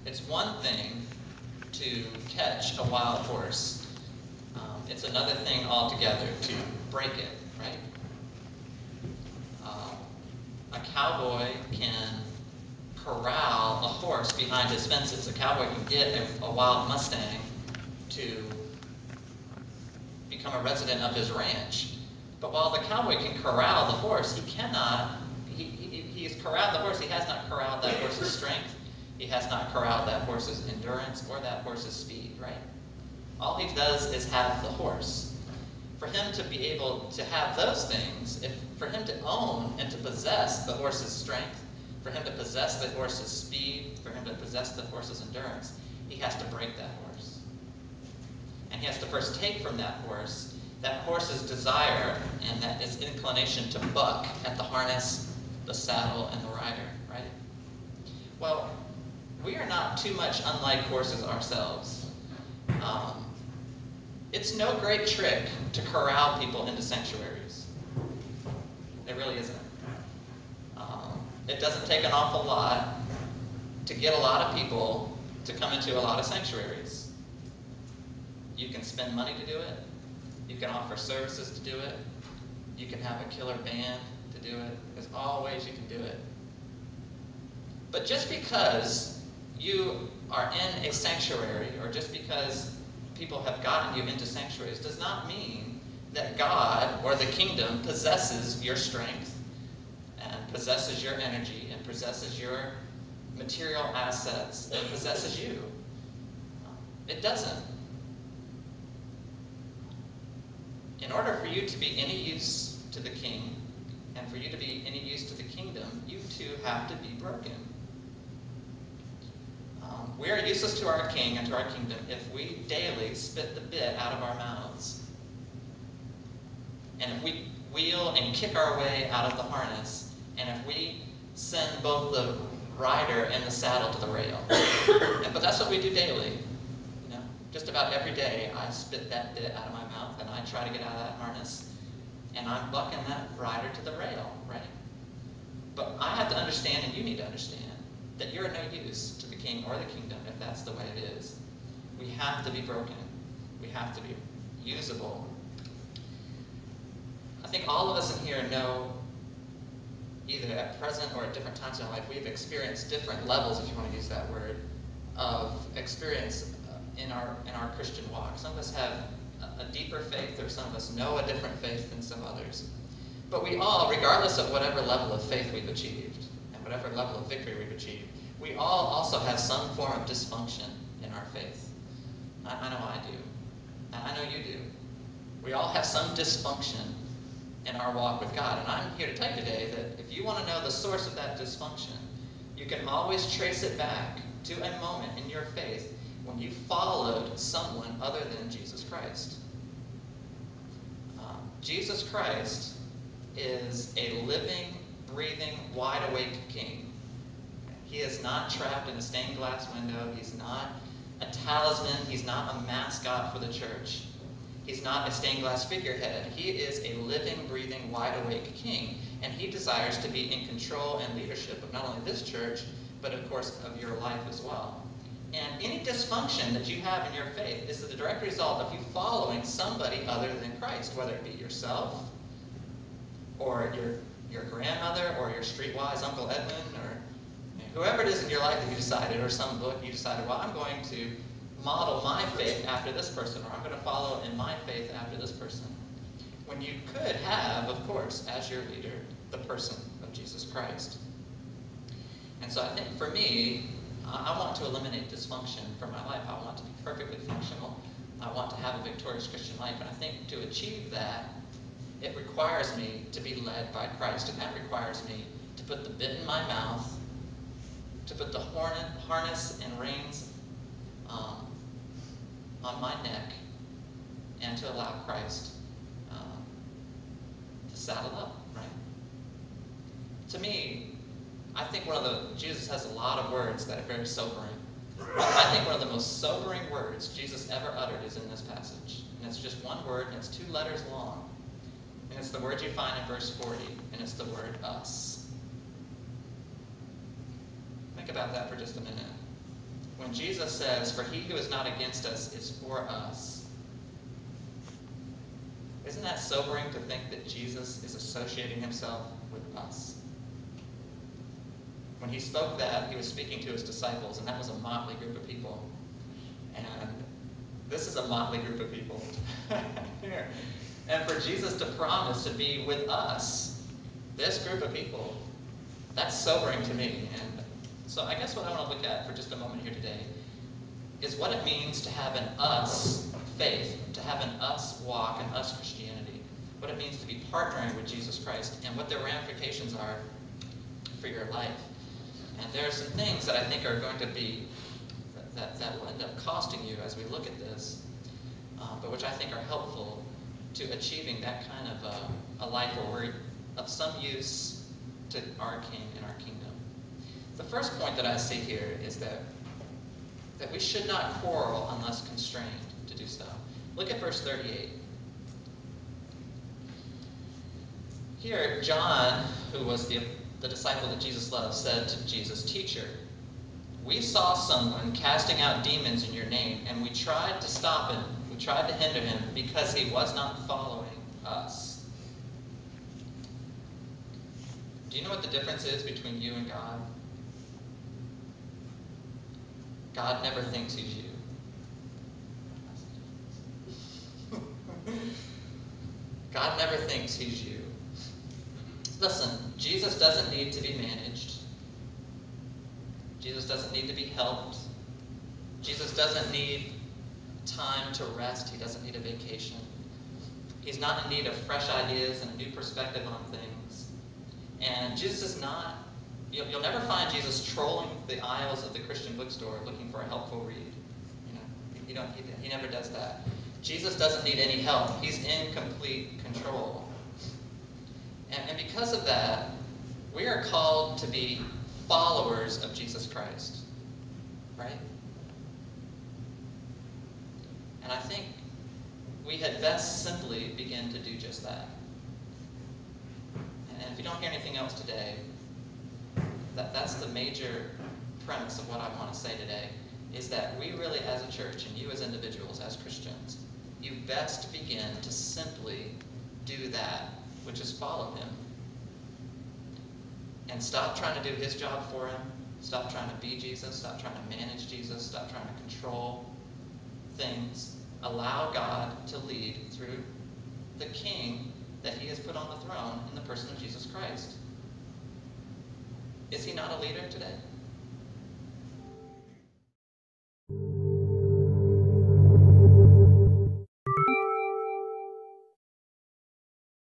It's one thing to catch a wild horse. It's another thing altogether to break it, right? A cowboy can corral a horse behind his fences. A cowboy can get a wild Mustang to become a resident of his ranch. But while the cowboy can corral the horse, he cannot, he's corralled the horse, he has not corralled that horse's strength, he has not corralled that horse's endurance or that horse's speed, right? All he does is have the horse. For him to be able to have those things, for him to own and to possess the horse's strength, for him to possess the horse's speed, for him to possess the horse's endurance, he has to break that horse. And he has to first take from that horse's desire and that its inclination to buck at the harness, the saddle, and the rider, right? Well, we are not too much unlike horses ourselves. It's no great trick to corral people into sanctuaries. It really isn't. It doesn't take an awful lot to get a lot of people to come into a lot of sanctuaries. You can spend money to do it. You can offer services to do it. You can have a killer band to do it. There's all ways you can do it. But just because you are in a sanctuary, or just because people have gotten you into sanctuaries, does not mean that God or the kingdom possesses your strength and possesses your energy and possesses your material assets and possesses you. It doesn't. In order for you to be any use to the king and for you to be any use to the kingdom, you too have to be broken. We are useless to our king and to our kingdom if we daily spit the bit out of our mouths. And if we wheel and kick our way out of the harness, and if we send both the rider and the saddle to the rail. But that's what we do daily. You know, just about every day I spit that bit out of my mouth and I try to get out of that harness, and I'm bucking that rider to the rail, right? But I have to understand, and you need to understand, that you're no use to the king or the kingdom if that's the way it is. We have to be broken. We have to be usable. I think all of us in here know, either at present or at different times in our life, we've experienced different levels, if you want to use that word, of experience in our Christian walk. Some of us have a deeper faith, or some of us know a different faith than some others. But we all, regardless of whatever level of faith we've achieved, and whatever level of victory we've achieved, we all also have some form of dysfunction in our faith. I know I do. I know you do. We all have some dysfunction in our walk with God. And I'm here to tell you today that if you want to know the source of that dysfunction, you can always trace it back to a moment in your faith when you followed someone other than Jesus Christ. Jesus Christ is a living, breathing, wide-awake king. He is not trapped in a stained glass window. He's not a talisman. He's not a mascot for the church. He's not a stained glass figurehead. He is a living, breathing, wide-awake king. And he desires to be in control and leadership of not only this church, but of course of your life as well. And any dysfunction that you have in your faith is the direct result of you following somebody other than Christ, whether it be yourself, or your grandmother, or your streetwise Uncle Edmund, or whoever it is in your life that you decided, or some book you decided, well, I'm going to model my faith after this person, or I'm going to follow in my faith after this person. When you could have, of course, as your leader, the person of Jesus Christ. And so I think for me, I want to eliminate dysfunction from my life. I want to be perfectly functional. I want to have a victorious Christian life. And I think to achieve that, it requires me to be led by Christ. And that requires me to put the bit in my mouth, to put the harness and reins on my neck, and to allow Christ to saddle up, right? To me, I think Jesus has a lot of words that are very sobering. I think one of the most sobering words Jesus ever uttered is in this passage. And it's just one word, and it's 2 letters long. And it's the word you find in verse 40, and it's the word us. Think about that for just a minute. when Jesus says, "For he who is not against us is for us," isn't that sobering to think that Jesus is associating himself with us? When he spoke that, he was speaking to his disciples, and that was a motley group of people. And this is a motley group of people here. And for Jesus to promise to be with us, this group of people, that's sobering to me. And so I guess what I want to look at for just a moment here today is what it means to have an us faith, to have an us walk, an us Christianity, what it means to be partnering with Jesus Christ, and what the ramifications are for your life. And there are some things that I think are going to be, that will end up costing you as we look at this, but which I think are helpful to achieving that kind of a life where we're of some use to our King and our kingdom. The first point that I see here is that we should not quarrel unless constrained to do so. Look at verse 38. Here, John, who was the disciple that Jesus loved, said to Jesus, "Teacher, we saw someone casting out demons in your name, and we tried to stop him. We tried to hinder him because he was not following us." Do you know what the difference is between you and God? God never thinks he's you. God never thinks he's you. Listen, Jesus doesn't need to be managed. Jesus doesn't need to be helped. Jesus doesn't need time to rest. He doesn't need a vacation. He's not in need of fresh ideas and a new perspective on things. And Jesus is not, you'll never find Jesus trolling the aisles of the Christian bookstore looking for a helpful read. He never does that. Jesus doesn't need any help. He's in complete control. And because of that, we are called to be followers of Jesus Christ. Right? And I think we had best simply begin to do just that. And if you don't hear anything else today, that's the major premise of what I want to say today, is that we really as a church, and you as individuals, as Christians, you best begin to simply do that, which is follow him. And stop trying to do his job for him. Stop trying to be Jesus. Stop trying to manage Jesus. Stop trying to control things. Allow God to lead through the King that he has put on the throne in the person of Jesus Christ. Is he not a leader today?